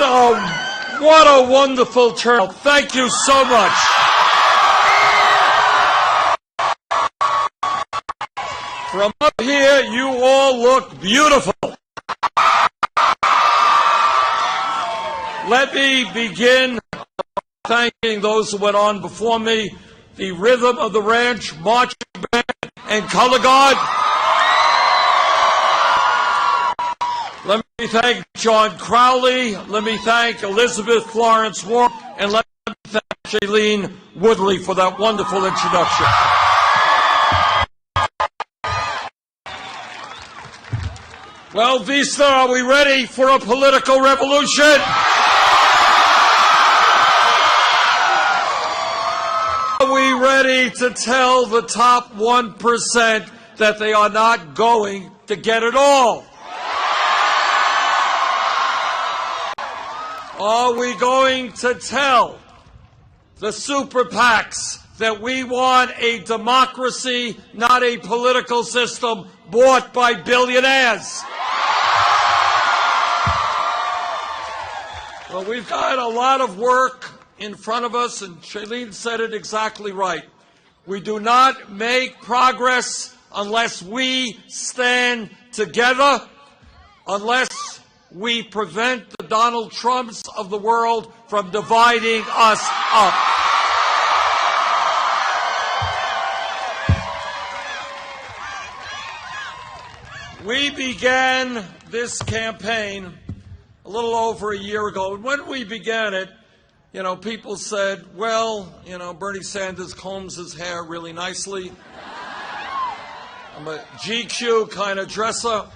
What a wonderful turnout. Thank you so much. From up here, you all look beautiful. Let me begin by thanking those who went on before me, the Rhythm of the Ranch Marching Band and Color Guard. Let me thank John Crowley. Let me thank Elizabeth Florence Warren. And let me thank Shailene Woodley for that wonderful introduction. Well, Vista, are we ready for a political revolution? Are we ready to tell the top 1% that they are not going to get it all? Are we going to tell the super PACs that we want a democracy, not a political system bought by billionaires? Well, we've got a lot of work in front of us, and Shailene said it exactly right. We do not make progress unless we stand together, unless we prevent the Donald Trumps of the world from dividing us up. We began this campaign a little over a year ago. And when we began it, people said, well, Bernie Sanders combs his hair really nicely. I'm a GQ kind of dresser.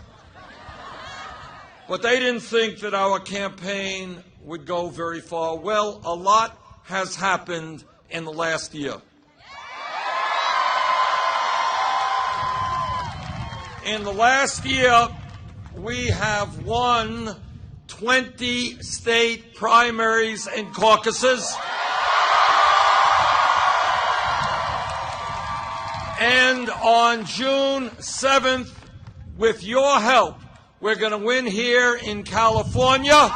But they didn't think that our campaign would go very far. Well, a lot has happened in the last year. In the last year, we have won 20 state primaries and caucuses. And on June 7th, with your help, we're going to win here in California.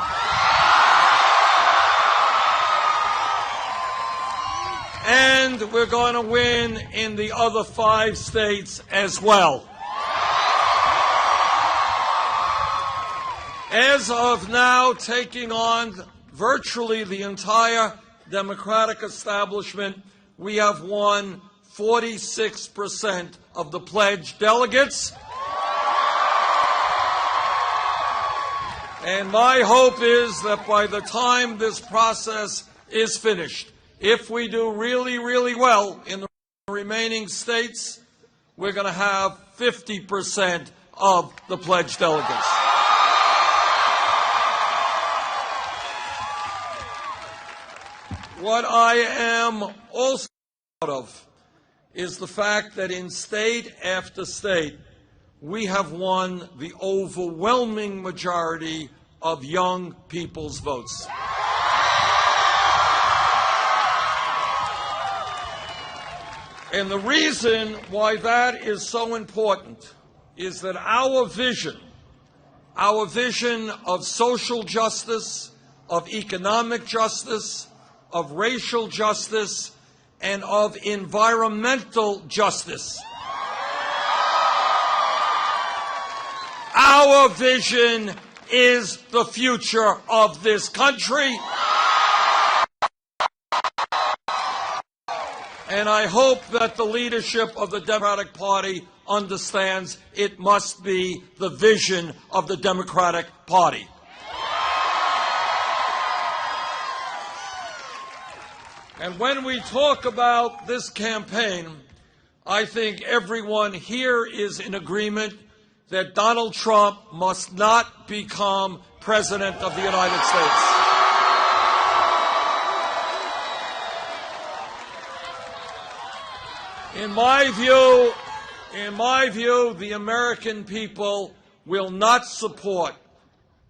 And we're going to win in the other 5 states as well. As of now, taking on virtually the entire Democratic establishment, we have won 46% of the pledged delegates. And my hope is that by the time this process is finished, if we do really, really well in the remaining states, we're going to have 50% of the pledged delegates. What I am also proud of is the fact that in state after state, we have won the overwhelming majority of young people's votes. And the reason why that is so important is that our vision of social justice, of economic justice, of racial justice, and of environmental justice. Our vision is the future of this country. And I hope that the leadership of the Democratic Party understands it must be the vision of the Democratic Party. And when we talk about this campaign, I think everyone here is in agreement that Donald Trump must not become President of the United States. In my view, the American people will not support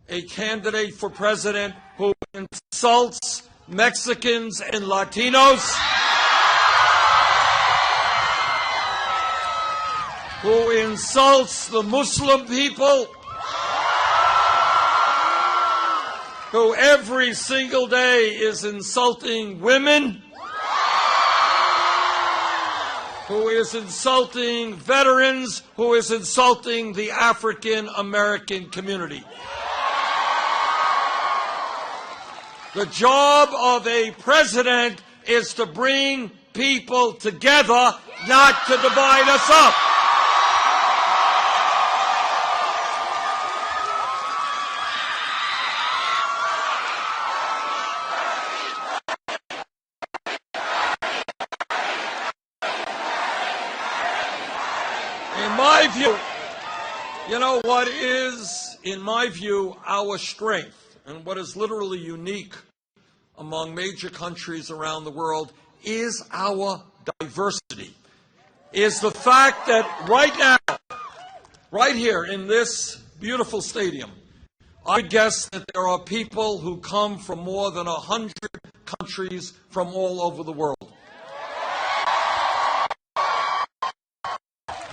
a candidate for president who insults Mexicans and Latinos, who insults the Muslim people, who every single day is insulting women, who is insulting veterans, who is insulting the African American community. The job of a president is to bring people together, not to divide us up. In my view, you know what is, in my view, our strength, and what is literally unique among major countries around the world, is our diversity, is the fact that right now, right here in this beautiful stadium, I would guess that there are people who come from more than 100 countries from all over the world.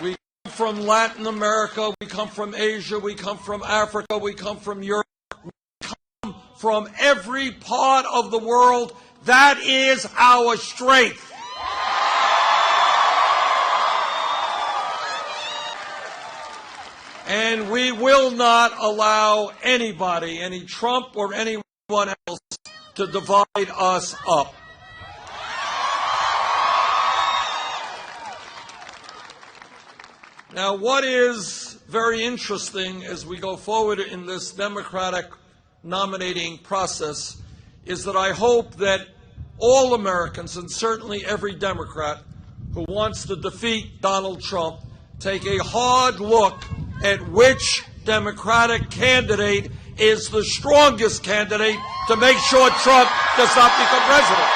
We come from Latin America, we come from Asia, we come from Africa, we come from Europe, we come from every part of the world. That is our strength. And we will not allow anybody, any Trump or anyone else, to divide us up. Now, what is very interesting as we go forward in this Democratic nominating process is that I hope that all Americans, and certainly every Democrat who wants to defeat Donald Trump, take a hard look at which Democratic candidate is the strongest candidate to make sure Trump does not become president.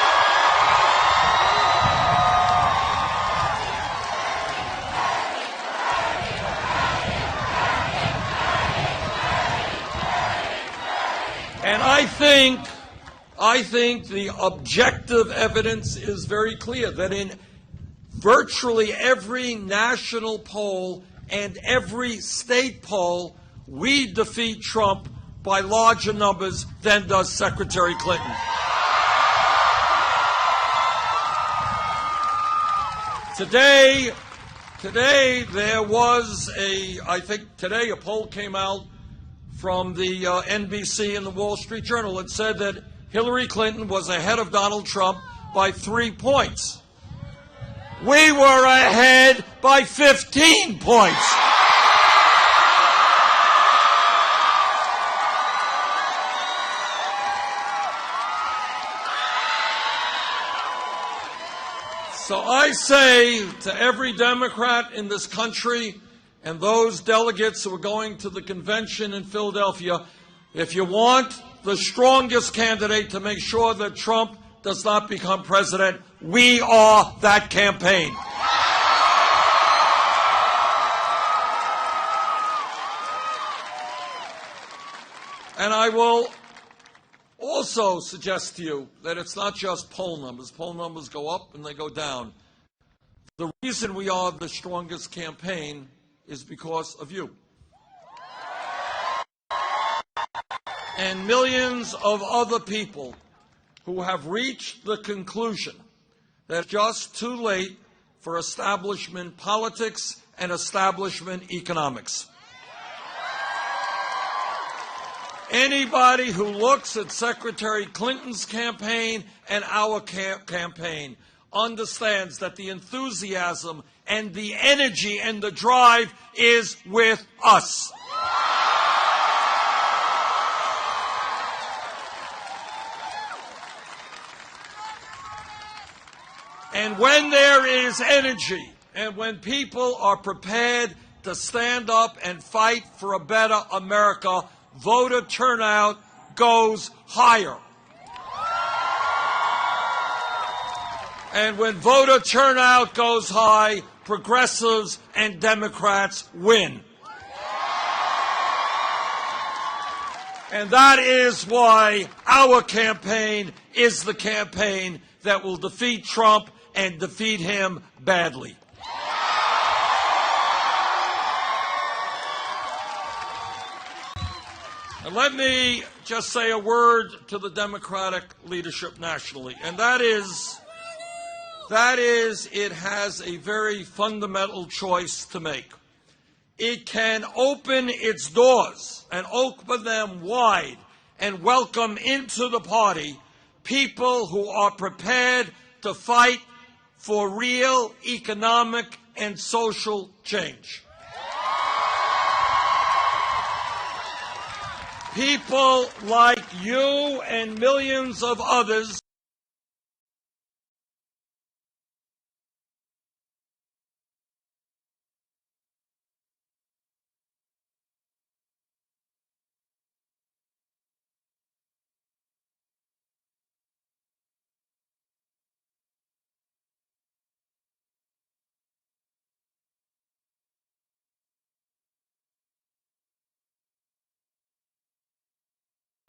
And I think the objective evidence is very clear that in virtually every national poll and every state poll, we defeat Trump by larger numbers than does Secretary Clinton. Today there was I think today a poll came out from the NBC and the Wall Street Journal. It said that Hillary Clinton was ahead of Donald Trump by 3 points. We were ahead by 15 points. So I say to every Democrat in this country and those delegates who are going to the convention in Philadelphia, if you want the strongest candidate to make sure that Trump does not become president, we are that campaign. And I will also suggest to you that it's not just poll numbers. Poll numbers go up and they go down. The reason we are the strongest campaign is because of you. And millions of other people who have reached the conclusion that it's just too late for establishment politics and establishment economics. Anybody who looks at Secretary Clinton's campaign and our campaign understands that the enthusiasm and the energy and the drive is with us. And when there is energy, and when people are prepared to stand up and fight for a better America, voter turnout goes higher. And when voter turnout goes high, progressives and Democrats win. And that is why our campaign is the campaign that will defeat Trump and defeat him badly. And let me just say a word to the Democratic leadership nationally, and that is it has a very fundamental choice to make. It can open its doors and open them wide and welcome into the party people who are prepared to fight for real economic and social change. People like you and millions of others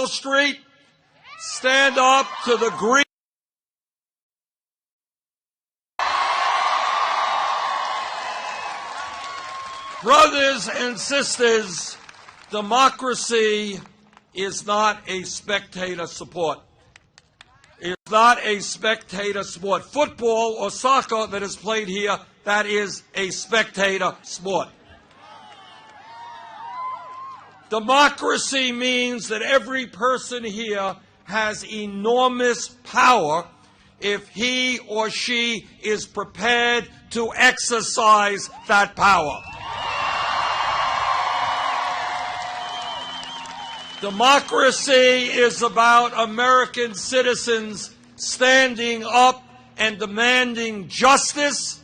on Wall Street stand up to the greed. Brothers and sisters, democracy is not a spectator sport. It's not a spectator sport. Football or soccer that is played here, that is a spectator sport. Democracy means that every person here has enormous power if he or she is prepared to exercise that power. Democracy is about American citizens standing up and demanding justice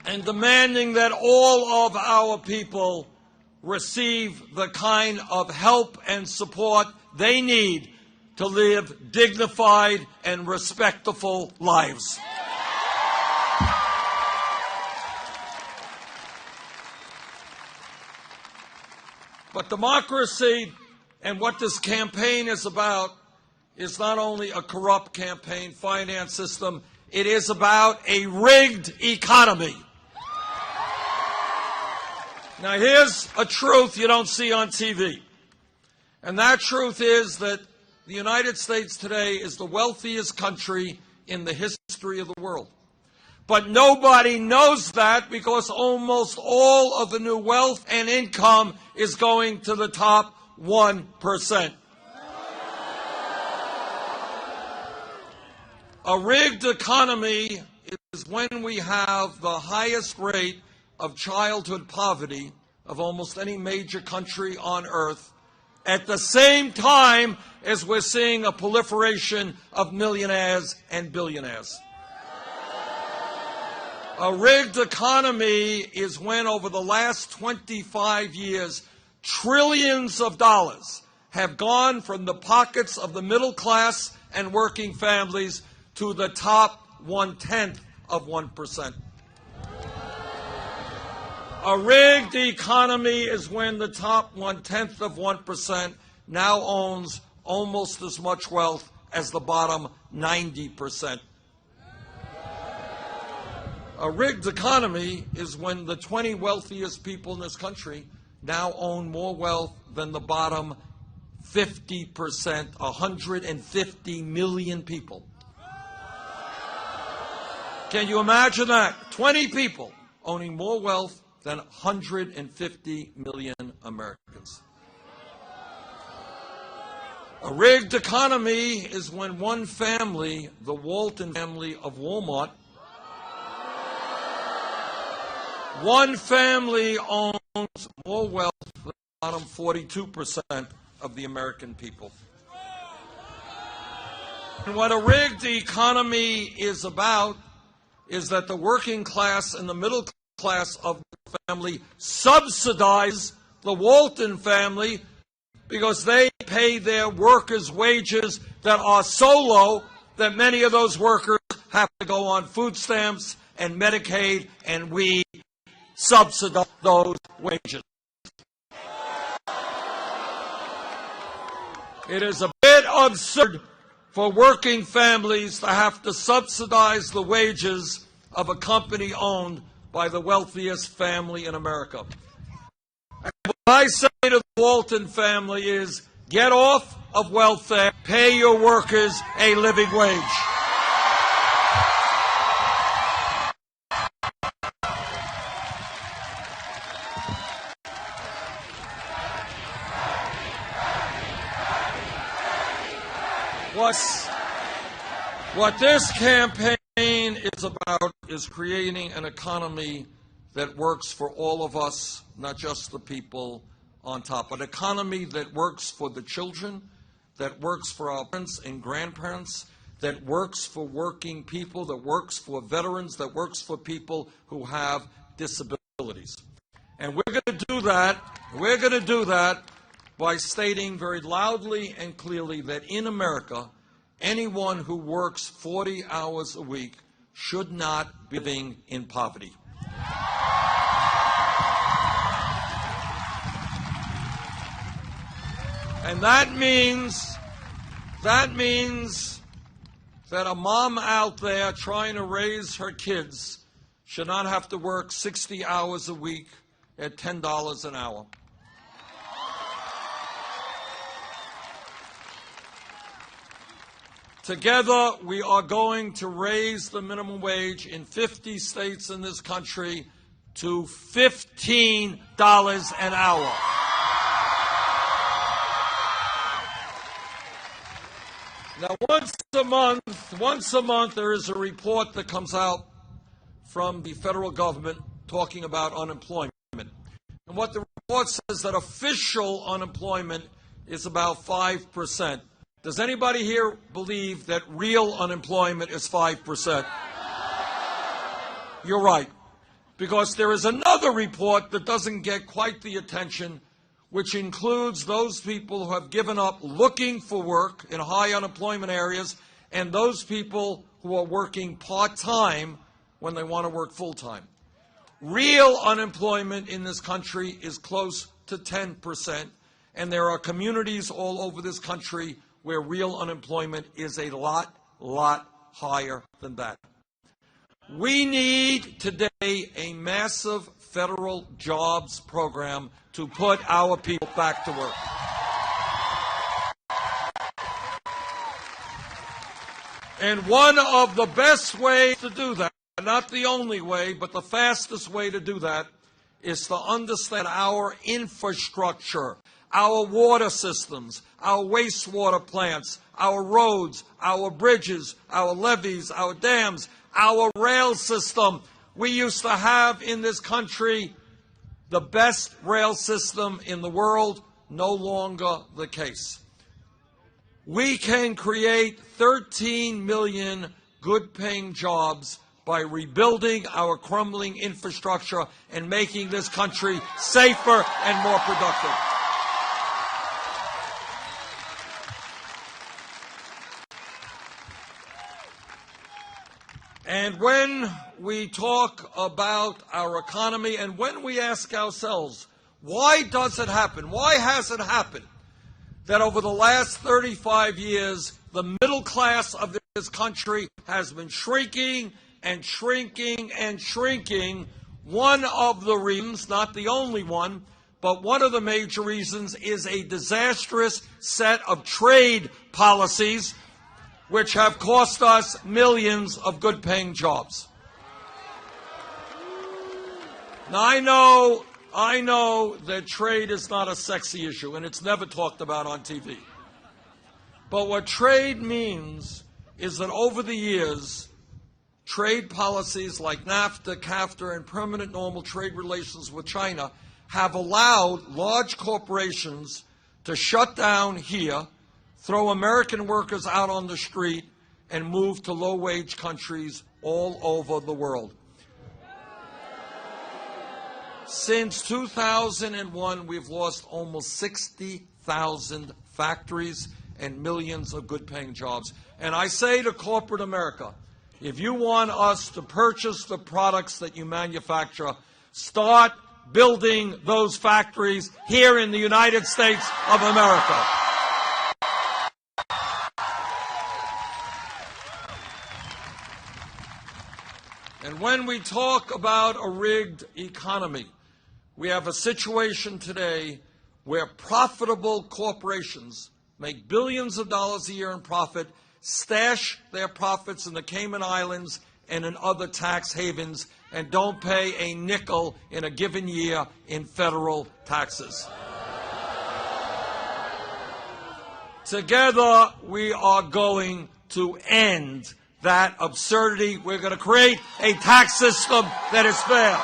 and demanding that all of our people receive the kind of help and support they need to live dignified and respectful lives. But democracy and what this campaign is about is not only a corrupt campaign finance system, it is about a rigged economy. Now, here's a truth you don't see on TV. And that truth is that the United States today is the wealthiest country in the history of the world. But nobody knows that because almost all of the new wealth and income is going to the top 1%. A rigged economy is when we have the highest rate of childhood poverty of almost any major country on earth, at the same time as we're seeing a proliferation of millionaires and billionaires. A rigged economy is when, over the last 25 years, trillions of dollars have gone from the pockets of the middle class and working families to the top 1/10 of 1%. A rigged economy is when the top 1/10 of 1% now owns almost as much wealth as the bottom 90%. A rigged economy is when the 20 wealthiest people in this country now own more wealth than the bottom 50%, 150 million people. Can you imagine that? 20 people owning more wealth than 150 million Americans. A rigged economy is when one family, the Walton family of Walmart, one family owns more wealth than the bottom 42% of the American people. And what a rigged economy is about is that the working class and the middle class of the family subsidize the Walton family because they pay their workers' wages that are so low that many of those workers have to go on food stamps and Medicaid, and we subsidize those wages. It is a bit absurd for working families to have to subsidize the wages of a company owned by the wealthiest family in America. I say to the Walton family is, get off of welfare, pay your workers a living wage. What this campaign is about is creating an economy that works for all of us, not just the people on top. An economy that works for the children, that works for our parents and grandparents, that works for working people, that works for veterans, that works for people who have disabilities. And we're going to do that by stating very loudly and clearly that in America, anyone who works 40 hours a week should not be living in poverty. And that means that a mom out there trying to raise her kids should not have to work 60 hours a week at $10 an hour. Together, we are going to raise the minimum wage in 50 states in this country to $15 an hour. Now, once a month, there is a report that comes out from the federal government talking about unemployment. And what the report says that official unemployment is about 5%. Does anybody here believe that real unemployment is 5%? You're right, because there is another report that doesn't get quite the attention, which includes those people who have given up looking for work in high unemployment areas and those people who are working part-time when they want to work full-time. Real unemployment in this country is close to 10%, and there are communities all over this country where real unemployment is a lot higher than that. We need today a massive federal jobs program to put our people back to work. And one of the best ways to do that, not the only way, but the fastest way to do that, is to understand our infrastructure, our water systems, our wastewater plants, our roads, our bridges, our levees, our dams, our rail system. We used to have in this country the best rail system in the world, no longer the case. We can create 13 million good-paying jobs by rebuilding our crumbling infrastructure and making this country safer and more productive. And when we talk about our economy and when we ask ourselves, why does it happen? Why has it happened that over the last 35 years, the middle class of this country has been shrinking and shrinking and shrinking? One of the reasons, not the only one, but one of the major reasons is a disastrous set of trade policies which have cost us millions of good-paying jobs. Now, I know that trade is not a sexy issue, and it's never talked about on TV. But what trade means is that over the years, trade policies like NAFTA, CAFTA, and permanent normal trade relations with China have allowed large corporations to shut down here, throw American workers out on the street, and move to low-wage countries all over the world. Since 2001, we've lost almost 60,000 factories and millions of good-paying jobs. And I say to corporate America, if you want us to purchase the products that you manufacture, start building those factories here in the United States of America. And when we talk about a rigged economy, we have a situation today where profitable corporations make billions of dollars a year in profit, stash their profits in the Cayman Islands and in other tax havens, and don't pay a nickel in a given year in federal taxes. Together, we are going to end that absurdity. We're going to create a tax system that is fair.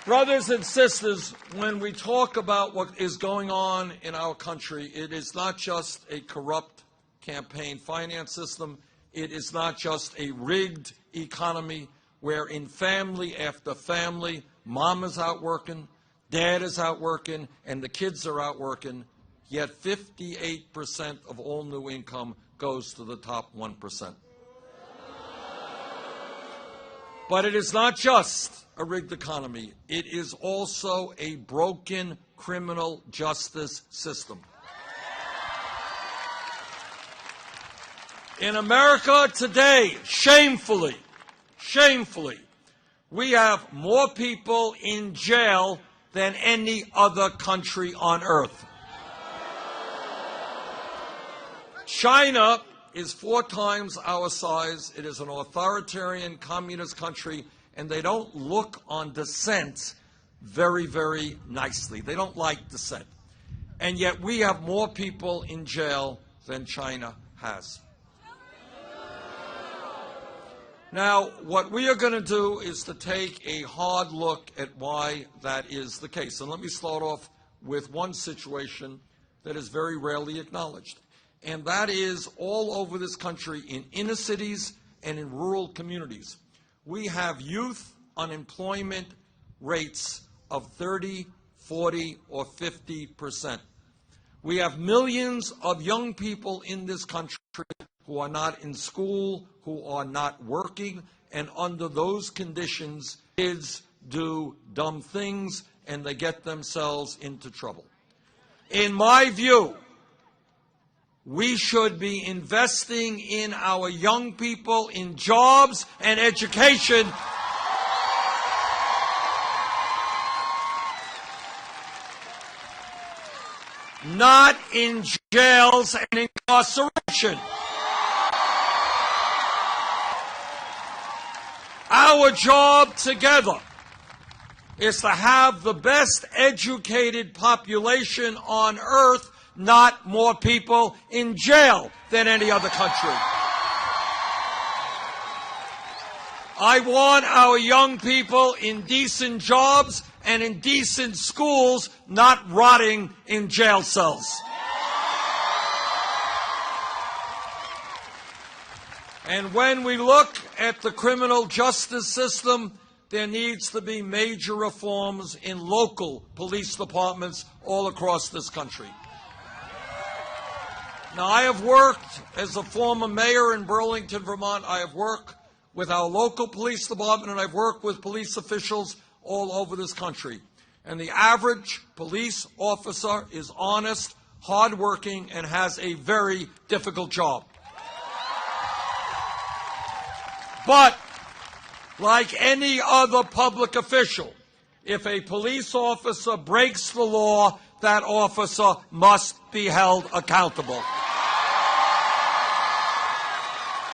Brothers and sisters, when we talk about what is going on in our country, it is not just a corrupt campaign finance system. It is not just a rigged economy where in family after family, mom is out working, dad is out working, and the kids are out working, yet 58% of all new income goes to the top 1%. But it is not just a rigged economy. It is also a broken criminal justice system. In America today, shamefully, we have more people in jail than any other country on earth. China is 4 times our size. It is an authoritarian communist country, and they don't look on dissent very, very nicely. They don't like dissent. And yet we have more people in jail than China has. Now, what we are going to do is to take a hard look at why that is the case. And let me start off with one situation that is very rarely acknowledged. And that is all over this country, in inner cities and in rural communities, we have youth unemployment rates of 30, 40, or 50%. We have millions of young people in this country who are not in school, who are not working, and under those conditions, kids do dumb things and they get themselves into trouble. In my view, we should be investing in our young people, in jobs and education, not in jails and incarceration. Our job together is to have the best educated population on earth, not more people in jail than any other country. I want our young people in decent jobs and in decent schools, not rotting in jail cells. And when we look at the criminal justice system, there needs to be major reforms in local police departments all across this country. Now, I have worked as a former mayor in Burlington, Vermont. I have worked with our local police department, and I've worked with police officials all over this country. And the average police officer is honest, hardworking, and has a very difficult job. But like any other public official, if a police officer breaks the law, that officer must be held accountable.